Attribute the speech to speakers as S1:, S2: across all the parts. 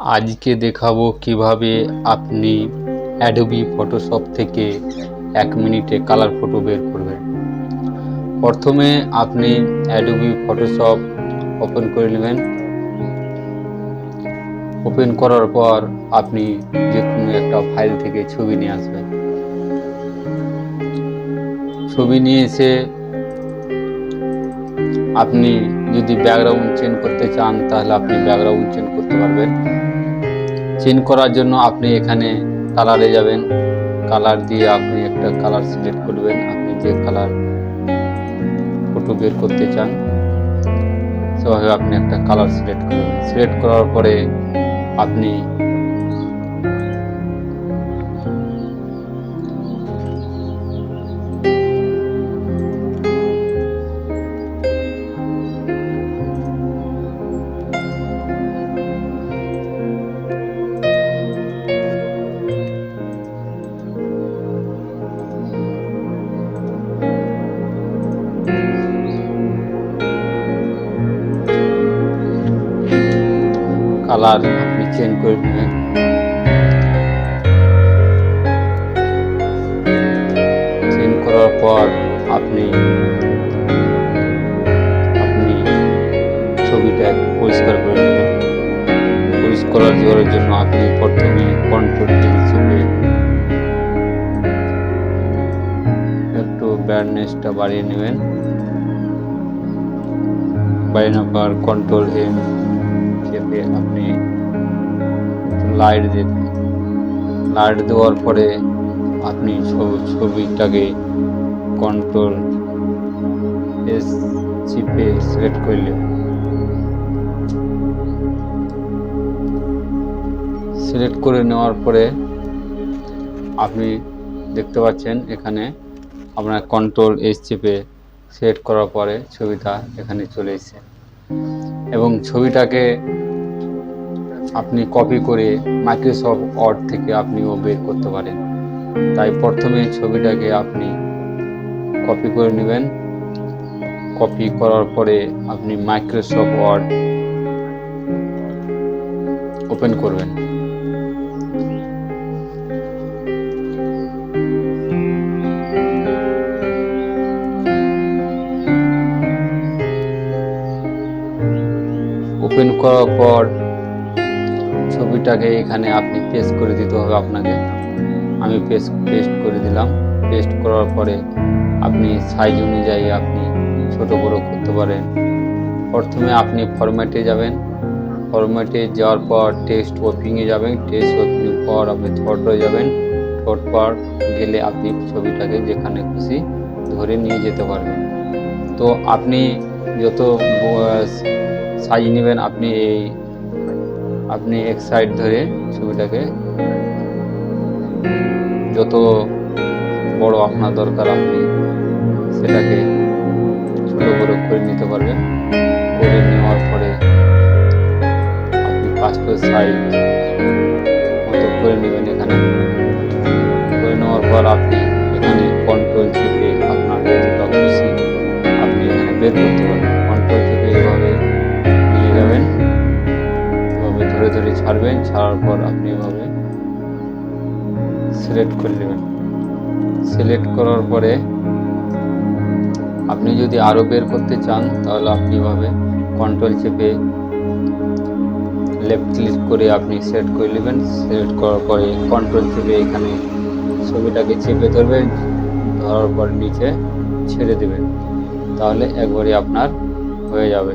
S1: আজকে দেখাবো কিভাবে আপনি অ্যাডোবি ফটোশপ থেকে 1 মিনিটে কালার ফটো বের করবেন। প্রথমে আপনি অ্যাডোবি ফটোশপ ওপেন করে নেবেন। ওপেন করার পর আপনি যে কোনো একটা ফাইল থেকে ছবি নিয়ে আসবেন। ছবি নিয়ে এসে আপনি যদি ব্যাকগ্রাউন্ড চেঞ্জ করতে চান তাহলে আপনি ব্যাকগ্রাউন্ড চেঞ্জ করতে পারবেন। চেঞ্জ করার জন্য আপনি এখানে কালারে যাবেন, কালার দিয়ে আপনি একটা কালার সিলেক্ট করবেন। আপনি যে কালার ফটো বের করতে চান সেভাবে আপনি একটা কালার সিলেক্ট করবেন। সিলেক্ট করার পরে আপনি কালার আপনি চেঞ্জ করে নেবেন। চেঞ্জ করার পর আপনি ছবিটা একটু পরিষ্কার করে নেবেন। পরিষ্কার করার জন্য আপনি প্রথমে কন্ট্রোল চেপে একটু ব্রাইটনেসটা বাড়িয়ে নেবেন। বাড়িয়ে নেওয়ার পর কন্ট্রোল এম চেপে আপনি লাইট দেবেন। লাইট দেওয়ার পরে আপনি ছবিটাকে কন্ট্রোল এস চিপে সিলেক্ট করে নেবেন। সিলেক্ট করে নেওয়ার পরে আপনি দেখতে পাচ্ছেন এখানে আপনার কন্ট্রোল এস চিপে সিলেক্ট করার পরে ছবিটা এখানে চলে এসেছে এবং ছবিটাকে আপনি কপি করে মাইক্রোসফট ওয়ার্ড থেকে আপনিও বের করতে পারেন। তাই প্রথমে ছবিটাকে আপনি কপি করে নেবেন। কপি করার পরে আপনি মাইক্রোসফট ওয়ার্ড ওপেন করবেন। ওপেন করার পর ছবিটাকে এখানে আপনি পেস্ট করে দিতে হবে আপনাকে। আমি পেস্ট করে দিলাম। পেস্ট করার পরে আপনি সাইজ অনুযায়ী আপনি ছোট বড় করতে পারেন। প্রথমে আপনি ফরম্যাটে যাবেন। ফরম্যাটে যাওয়ার পর টেক্সট ওপিংয়ে যাবেন। টেক্সট ওপিং পর আপনি থটে যাবেন। থট পর গেলে আপনি ছবিটাকে যেখানে খুশি ধরে নিয়ে যেতে পারবেন। তো আপনি যত সাইজ নেবেন আপনি এক সাইড ধরে ছবিটাকে যত বড় আপনার দরকার আপনি সেটাকে ছোট বড় করে নিতে পারবেন। করে নেওয়ার পরে আপনি পাসপোর্ট সাইজ মতো করে নেবেন। এখানে করে নেওয়ার পর আপনি এখানে কন্ট্রোল চেপে আপনার যতটা খুশি আপনি এখানে বের করতে পারবেন। কন্ট্রোল চেপে এভাবে নিয়ে যাবেন, এভাবে ধরে ধরে ছাড়বেন। ছাড়ার পর আপনি এভাবে সিলেক্ট করে নেবেন। সিলেক্ট করার পরে আপনি যদি আরো বের করতে চান তাহলে আপনি এভাবে কন্ট্রোল চেপে লেফট ক্লিক করে আপনি সেট করে নেবেন। সিলেক্ট করার পরে কন্ট্রোল চেপে এখানে ছবিটাকে চেপে ধরবেন। ধরার পর নিচে ছেড়ে দেবেন, তাহলে একবারই আপনার হয়ে যাবে।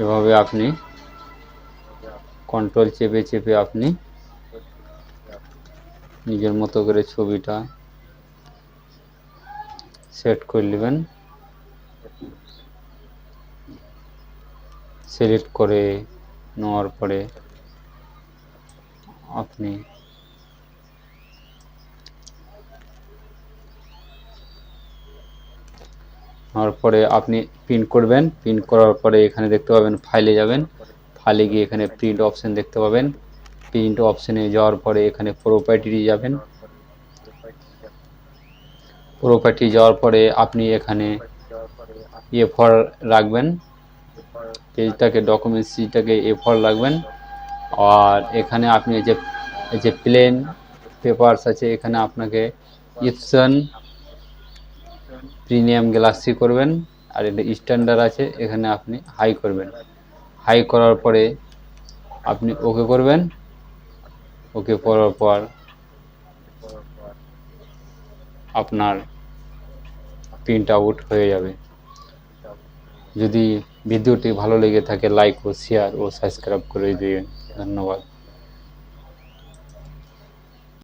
S1: এভাবে আপনি কন্ট্রোল চেপে চেপে আপনি নিজের মতো করে ছবিটা সেট করে নেবেন। সিলেক্ট করে নেওয়ার পরে আপনি প্রিন্ট করবেন। প্রিন্ট করার পরে এখানে দেখতে পাবেন ফাইলে যাবেন। ফাইলে গিয়ে এখানে প্রিন্ট অপশন দেখতে পাবেন। প্রিন্ট অপশনে যাওয়ার পরে এখানে প্রপার্টি যাবেন। প্রপার্টি যাওয়ার পরে আপনি এখানে A4 রাখবেন, পেজটাকে ডকুমেন্ট সিটাকে A4 রাখবেন। আর এখানে আপনি এই যে প্লেন পেপারস আছে, এখানে আপনাকে ইপসন প্রিমিয়াম গ্যালাক্সি করবেন। আর এটা স্ট্যান্ডার্ড আছে, এখানে আপনি হাই করবেন। হাই করার পরে আপনি ওকে করবেন। ওকে করার পর আপনার প্রিন্ট আউট হয়ে যাবে। যদি ভিডিওটি ভালো লেগে থাকে লাইক ও শেয়ার ও সাবস্ক্রাইব করে দিন। ধন্যবাদ।